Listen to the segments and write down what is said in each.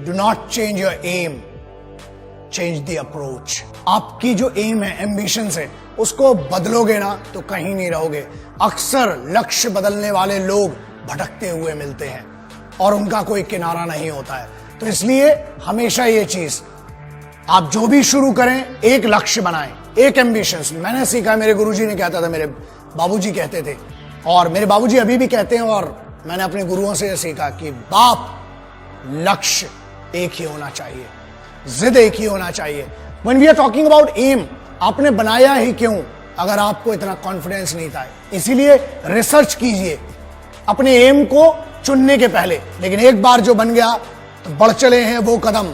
Do not change your aim, change the approach. आपकी जो M है, एम्बिशन है, उसको बदलोगे ना तो कहीं नहीं रहोगे। अक्सर लक्ष्य बदलने वाले लोग भटकते हुए मिलते हैं और उनका कोई किनारा नहीं होता है। तो इसलिए हमेशा ये चीज, आप जो भी शुरू करें एक लक्ष्य बनाएं, एक एम्बिशन। मैंने सीखा, मेरे गुरुजी ने कहता था, मेरे बाबूजी कहते थे, और मेरे बाबूजी अभी भी कहते हैं, और मैंने अपने गुरुओं से सीखा कि बाप, लक्ष्य एक ही होना चाहिए, जिद एक ही होना चाहिए। When we are talking about aim, आपने बनाया ही क्यों अगर आपको इतना कॉन्फिडेंस नहीं था? इसीलिए रिसर्च कीजिए अपने एम को चुनने के पहले। लेकिन एक बार जो बन गया तो बढ़ चले हैं वो कदम,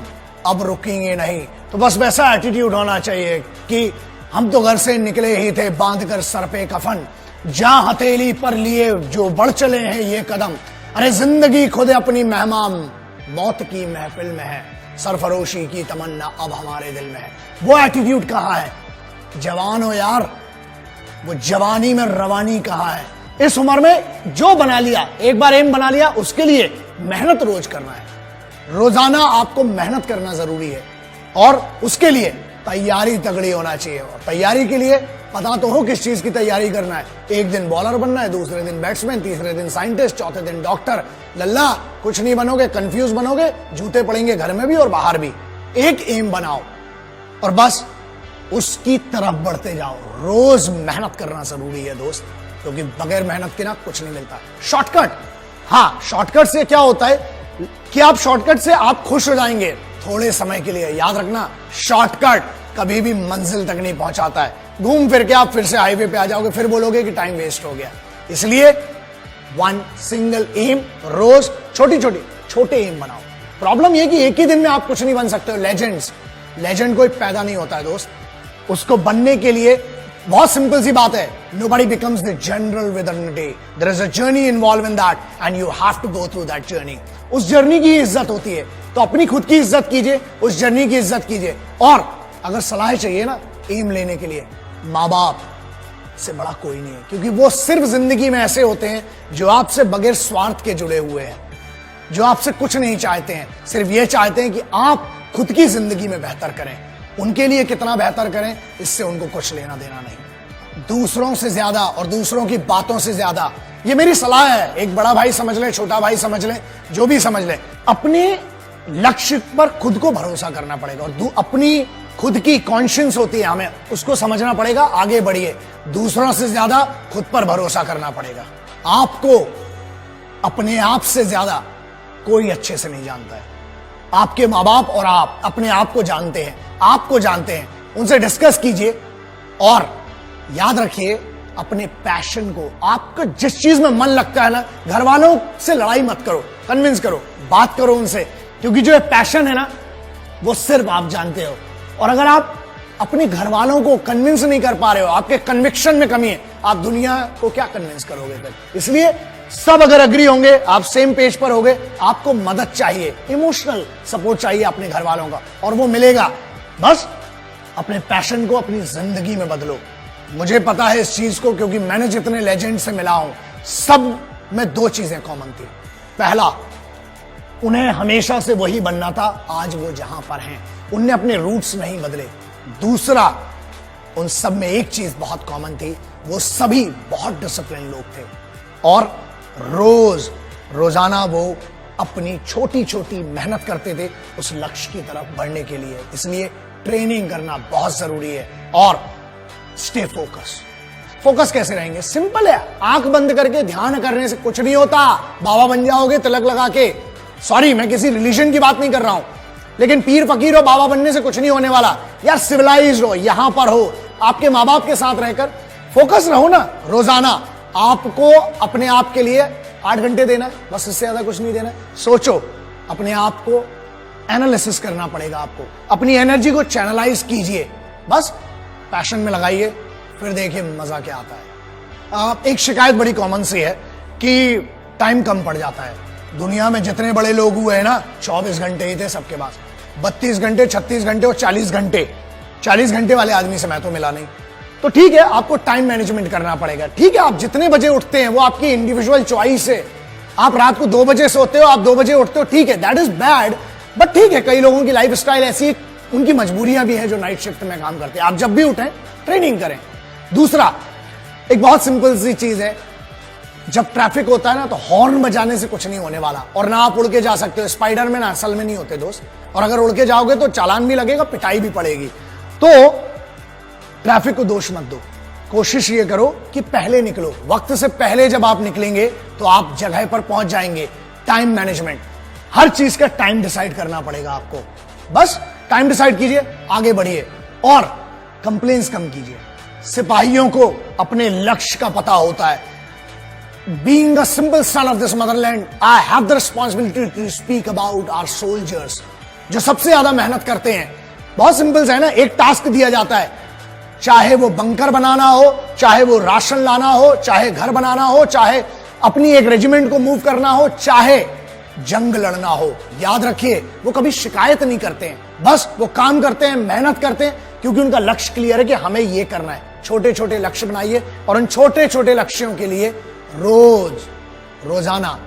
अब रुकेंगे नहीं। तो बस वैसा एटीट्यूड होना चाहिए कि हम तो घर से निकले ही थे बांधकर सर पे कफन, जहां हथेली पर लिए जो बढ़ चले हैं ये कदम। अरे जिंदगी खुद अपनी मेहमान, मौत की महफिल में है, सरफरोशी की तमन्ना अब हमारे दिल में है। वो एटीट्यूड कहाँ है? जवान हो यार, वो जवानी में रवानी कहाँ है? इस उम्र में जो बना लिया, एक बार एम बना लिया, उसके लिए मेहनत रोज करना है। रोजाना आपको मेहनत करना जरूरी है और उसके लिए तैयारी तगड़ी होना चाहिए। और तैयारी के लिए पता तो हो किस चीज की तैयारी करना है। एक दिन बॉलर बनना है, दूसरे दिन बैट्समैन, तीसरे दिन साइंटिस्ट, चौथे दिन डॉक्टर। लल्ला कुछ नहीं बनोगे, कंफ्यूज बनोगे, जूते पड़ेंगे घर में भी और बाहर भी। एक एम बनाओ और बस उसकी तरफ बढ़ते जाओ। रोज मेहनत करना जरूरी है दोस्त, क्योंकि बगैर मेहनत के ना कुछ नहीं मिलता। शॉर्टकट, हाँ, शॉर्टकट से क्या होता है कि आप शॉर्टकट से आप खुश हो जाएंगे थोड़े समय के लिए। याद रखना, शॉर्टकट कभी भी मंजिल तक नहीं पहुंचाता है। घूम फिर के आप फिर से हाईवे पे आ जाओगे, फिर बोलोगे कि टाइम वेस्ट हो गया। इसलिए वन सिंगल एम, रोज छोटे एम बनाओ। प्रॉब्लम यह कि एक ही दिन में आप कुछ नहीं बन सकते हो। लेजेंड कोई पैदा नहीं होता है दोस्त, उसको बनने के लिए बहुत सिंपल सी बात है, nobody becomes the general within a day. There is a journey involved in that and you have to go through that journey. उस जर्नी की इज्जत होती है, तो अपनी खुद की इज्जत कीजिए, उस जर्नी की इज्जत कीजिए। और अगर सलाह चाहिए ना एम लेने के लिए, माँ बाप से बड़ा कोई नहीं है, क्योंकि वो सिर्फ जिंदगी में ऐसे होते हैं जो आपसे बगैर स्वार्थ के जुड़े हुए हैं, जो आपसे कुछ नहीं चाहते हैं, सिर्फ ये चाहते हैं कि आप खुद की जिंदगी में बेहतर करें। उनके लिए कितना बेहतर करें, इससे उनको कुछ लेना देना नहीं। दूसरों से ज्यादा और दूसरों की बातों से ज्यादा, ये मेरी सलाह है, एक बड़ा भाई समझ ले, छोटा भाई समझ ले, जो भी समझ ले, अपने लक्ष्य पर खुद को भरोसा करना पड़ेगा। और अपनी खुद की कॉन्शियंस होती है, हमें उसको समझना पड़ेगा। आगे बढ़िए, दूसरों से ज्यादा खुद पर भरोसा करना पड़ेगा। आपको अपने आप से ज्यादा कोई अच्छे से नहीं जानता है। आपके माँ बाप और आप अपने आप को जानते हैं, आपको जानते हैं। उनसे डिस्कस कीजिए और याद रखिए अपने पैशन को, आपको जिस चीज में मन लगता है ना, घर वालों से लड़ाई मत करो, कन्विंस करो, बात करो उनसे, क्योंकि जो पैशन है ना वो सिर्फ आप जानते हो। और अगर आप अपने घर वालों को कन्विंस नहीं कर पा रहे हो, आपके कन्विक्शन में कमी है, आप दुनिया को क्या कन्विंस करोगे फिर? इसलिए सब अगर अग्री होंगे, आप सेम पेज पर होंगे, आपको मदद चाहिए, इमोशनल सपोर्ट चाहिए अपने घर वालों का, और वो मिलेगा। बस अपने पैशन को अपनी जिंदगी में बदलो। मुझे पता है इस चीज को, क्योंकि मैंने जितने लेजेंड से मिला हूं, सब में दो चीजें कॉमन थी। पहला, उन्हें हमेशा से वही बनना था आज वो जहां पर हैं, उनने अपने रूट्स नहीं बदले। दूसरा, उन सब में एक चीज बहुत कॉमन थी, वो सभी बहुत डिसिप्लिन लोग थे और रोजाना वो अपनी छोटी छोटी मेहनत करते थे उस लक्ष्य की तरफ बढ़ने के लिए। इसलिए ट्रेनिंग करना बहुत जरूरी है और स्टे फोकस कैसे रहेंगे? सिंपल है, आंख बंद करके ध्यान करने से कुछ नहीं होता। बाबा बन जाओगे तिलक लगा के। सॉरी, मैं किसी रिलीजन की बात नहीं कर रहा हूं, लेकिन पीर फकीर हो, बाबा बनने से कुछ नहीं होने वाला। यार सिविलाइज्ड हो, यहां पर हो, आपके माँ बाप के साथ रहकर फोकस रहो ना। रोजाना आपको अपने आप के लिए 8 घंटे देना है, बस, इससे ज्यादा कुछ नहीं देना है। सोचो, अपने आप को एनालिसिस करना पड़ेगा, आपको अपनी एनर्जी को चैनलाइज कीजिए, बस पैशन में लगाइए, फिर देखिए मजा क्या आता है। एक शिकायत बड़ी कॉमन सी है कि टाइम कम पड़ जाता है। दुनिया में जितने बड़े लोग हुए हैं ना, 24 घंटे ही थे सबके पास, 32 घंटे, 36 घंटे और 40 घंटे। 40 घंटे वाले आदमी से मैं तो मिला नहीं। तो ठीक है, आपको टाइम मैनेजमेंट करना पड़ेगा। ठीक है, आप जितने बजे उठते हैं वो आपकी इंडिविजुअल चॉइस है। आप रात को 2 बजे सोते हो, आप 2 बजे उठते हो, ठीक है, दैट इज बैड, बट ठीक है, कई लोगों की लाइफ स्टाइल ऐसी, उनकी मजबूरियां भी हैं जो नाइट शिफ्ट में काम करते हैं। आप जब भी उठें ट्रेनिंग करें। दूसरा, एक बहुत सिंपल सी चीज है, जब ट्रैफिक होता है ना तो हॉर्न बजाने से कुछ नहीं होने वाला, और ना आप उड़ के जा सकते हो। स्पाइडर में ना असल में नहीं होते दोस्त, और अगर उड़ के जाओगे तो चालान भी लगेगा, पिटाई भी पड़ेगी। तो ट्रैफिक को दोष मत दो, कोशिश ये करो कि पहले निकलो। वक्त से पहले जब आप निकलेंगे तो आप जगह पर पहुंच जाएंगे। टाइम मैनेजमेंट, हर चीज का टाइम डिसाइड करना पड़ेगा आपको। बस टाइम डिसाइड कीजिए, आगे बढ़िए और कंप्लेंट्स कम कीजिए। सिपाहियों को अपने लक्ष्य का पता होता है। Being a simple son of this motherland, I have the responsibility to speak about our soldiers, जो सबसे ज्यादा मेहनत करते हैं। बहुत सिंपल है ना, एक टास्क दिया जाता है, चाहे वो बंकर बनाना हो, चाहे वो राशन लाना हो, चाहे घर बनाना हो, चाहे अपनी एक रेजिमेंट को मूव करना हो, चाहे जंग लड़ना हो। याद रखिए, वो कभी शिकायत नहीं करते हैं, बस वो काम करते हैं, मेहनत करते हैं, क्योंकि उनका लक्ष्य क्लियर है कि हमें ये करना है। छोटे छोटे लक्ष्य बनाइए और उन छोटे छोटे लक्ष्यों के लिए रोजाना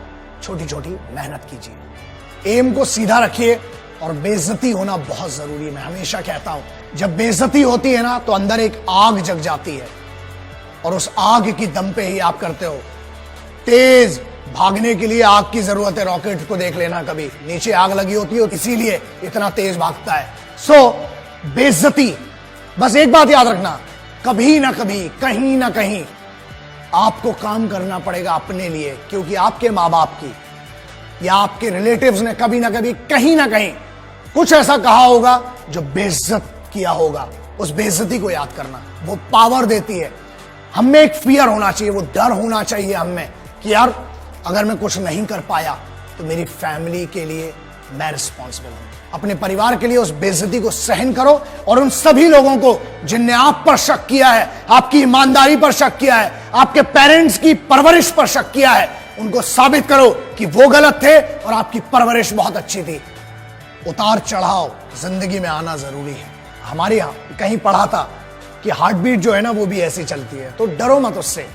छोटी छोटी मेहनत कीजिए। एम को सीधा रखिए और बेइज्जती होना बहुत जरूरी है। मैं हमेशा कहता हूं, जब बेइज्जती होती है ना तो अंदर एक आग जग जाती है, और उस आग की दम पे ही आप करते हो। तेज भागने के लिए आग की जरूरत है। रॉकेट को देख लेना, कभी नीचे आग लगी होती है, इसीलिए इतना तेज भागता है। सो बेइज्जती, बस एक बात याद रखना, कभी ना कभी, कहीं ना कहीं आपको काम करना पड़ेगा अपने लिए, क्योंकि आपके माँ बाप की या आपके रिलेटिव्स ने कभी ना कभी, कहीं ना कहीं कुछ ऐसा कहा होगा जो बेइज्जत किया होगा। उस बेइज्जती को याद करना, वो पावर देती है। हमें एक फियर होना चाहिए, वो डर होना चाहिए हमें कि यार अगर मैं कुछ नहीं कर पाया तो मेरी फैमिली के लिए मैं रिस्पॉन्सिबल हूं। अपने परिवार के लिए उस बेइज्जती को सहन करो, और उन सभी लोगों को जिनने आप पर शक किया है, आपकी ईमानदारी पर शक किया है, आपके पेरेंट्स की परवरिश पर शक किया है, उनको साबित करो कि वो गलत थे और आपकी परवरिश बहुत अच्छी थी। उतार चढ़ाव जिंदगी में आना जरूरी है। हमारे यहां कहीं पढ़ा था कि हार्ट बीट जो है ना वो भी ऐसी चलती है, तो डरो मत उससे,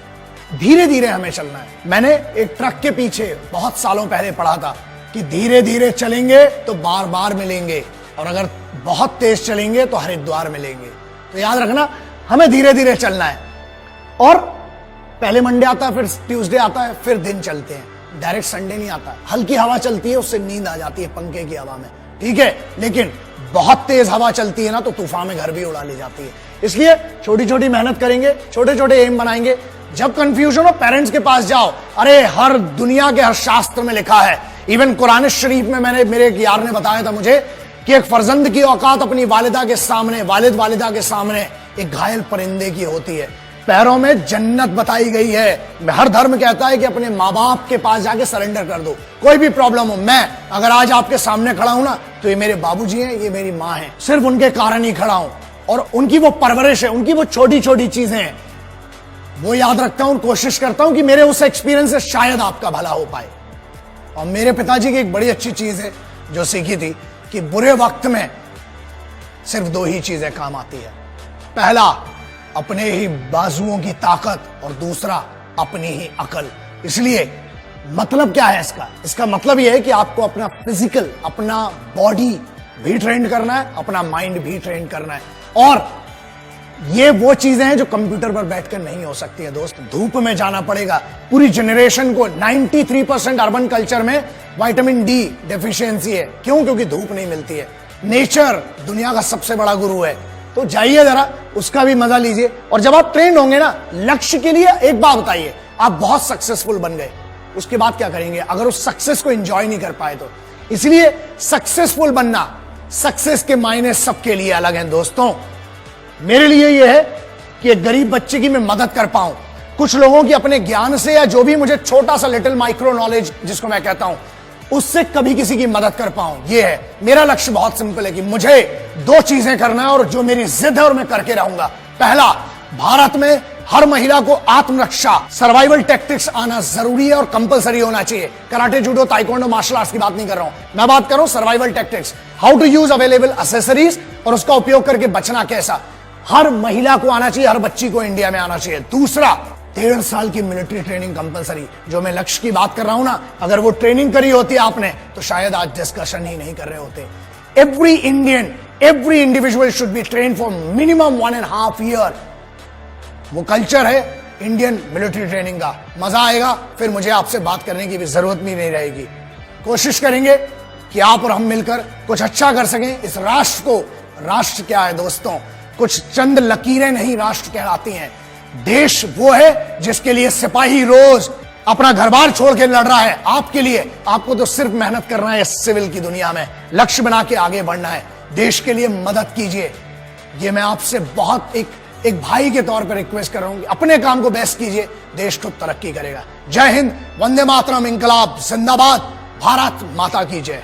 धीरे धीरे हमें चलना है। मैंने एक ट्रक के पीछे बहुत सालों पहले पढ़ा था कि धीरे धीरे चलेंगे तो बार बार मिलेंगे, और अगर बहुत तेज चलेंगे तो हरिद्वार मिलेंगे। तो याद रखना, हमें धीरे धीरे चलना है, और पहले मंडे आता है, फिर ट्यूसडे आता है, फिर दिन चलते हैं। डायरेक्ट संडे नहीं आता। हल्की हवा चलती है, उससे नींद आ जाती है पंखे की हवा में, ठीक है, लेकिन बहुत तेज हवा चलती है ना तो तूफान में घर भी उड़ा ले जाती है। इसलिए छोटी छोटी मेहनत करेंगे, छोटे छोटे एम बनाएंगे। जब कंफ्यूजन हो, पेरेंट्स के पास जाओ। अरे हर दुनिया के हर शास्त्र में लिखा है, इवन कुरान शरीफ में, मेरे एक यार ने बताया था मुझे कि एक फर्जंद की औकात अपनी वालिदा के सामने, वालिदा के सामने एक घायल परिंदे की होती है। पैरों में जन्नत बताई गई है। हर धर्म कहता है कि अपने माँ बाप के पास जाके सरेंडर कर दो, कोई भी प्रॉब्लम हो। मैं अगर आज आपके सामने खड़ा हूं ना तो ये मेरे बाबूजी हैं, ये मेरी माँ है, सिर्फ उनके कारण ही खड़ा हूं, और उनकी वो परवरिश है, उनकी वो छोटी छोटी चीजें हैं, वो याद रखता हूं, कोशिश करता हूं कि मेरे उस एक्सपीरियंस से शायद आपका भला हो पाए। और मेरे पिताजी की एक बड़ी अच्छी चीज है जो सीखी थी कि बुरे वक्त में सिर्फ दो ही चीजें काम आती है। पहला, अपने ही बाजुओं की ताकत, और दूसरा अपनी ही अकल। इसलिए मतलब क्या है इसका? इसका मतलब यह है कि आपको अपना फिजिकल, अपना बॉडी भी ट्रेन करना है, अपना माइंड भी ट्रेन करना है, और ये वो चीजें हैं जो कंप्यूटर पर बैठकर नहीं हो सकती है दोस्त। धूप में जाना पड़ेगा। पूरी जनरेशन को 93% अर्बन कल्चर में विटामिन डी डेफिशिएंसी है। क्यों? क्योंकि धूप नहीं मिलती है। नेचर दुनिया का सबसे बड़ा गुरु है, तो जाइए जरा, उसका भी मजा लीजिए। और जब आप ट्रेंड होंगे ना लक्ष्य के लिए, एक बात बताइए, आप बहुत सक्सेसफुल बन गए, उसके बाद क्या करेंगे अगर उस सक्सेस को एंजॉय नहीं कर पाए तो? इसलिए सक्सेसफुल बनना, सक्सेस के मायने सबके लिए अलग हैं दोस्तों। मेरे लिए यह है कि एक गरीब बच्चे की मैं मदद कर पाऊं, कुछ लोगों की अपने ज्ञान से, या जो भी मुझे छोटा सा लिटिल माइक्रो नॉलेज जिसको मैं कहता हूं, उससे कभी किसी की मदद कर पाऊं। यह है मेरा लक्ष्य। बहुत सिंपल है कि मुझे दो चीजें करना है, और जो मेरी जिद है और मैं करके रहूंगा। पहला, भारत में हर महिला को आत्मरक्षा, सर्वाइवल टैक्टिक्स आना जरूरी है और कंपलसरी होना चाहिए। Karate, judo, taekwondo, martial arts की बात नहीं कर रहा हूं, मैं बात कर रहा हूं survival tactics, how to use available accessories, और उसका उपयोग करके बचना कैसा। हर महिला को आना चाहिए, हर बच्ची को इंडिया में आना चाहिए। दूसरा, 1.5 साल की मिलिट्री ट्रेनिंग कंपलसरी। जो मैं लक्ष्य की बात कर रहा हूं ना, अगर वो ट्रेनिंग करी होती आपने तो शायद आज डिस्कशन ही नहीं कर रहे होते। Every Indian, every individual should be train for minimum 1.5 year. वो कल्चर है इंडियन मिलिट्री ट्रेनिंग का। मजा आएगा, फिर मुझे आपसे बात करने की भी जरूरत भी नहीं रहेगी। कोशिश करेंगे कि आप और हम मिलकर कुछ अच्छा कर सकें इस राष्ट्र को। राष्ट्र क्या है दोस्तों, कुछ चंद लकीरें नहीं राष्ट्र कहलाती हैं। देश वो है जिसके लिए सिपाही रोज अपना घर बार छोड़ के लड़ रहा है आपके लिए। आपको तो सिर्फ मेहनत करना है इस सिविल की दुनिया में, लक्ष्य बना के आगे बढ़ना है। देश के लिए मदद कीजिए, ये मैं आपसे बहुत एक भाई के तौर पर रिक्वेस्ट कर रहा हूं। अपने काम को बेस्ट कीजिए, देश खुद तरक्की करेगा। जय हिंद, वंदे मातरम, इंकलाब जिंदाबाद, भारत माता की जय।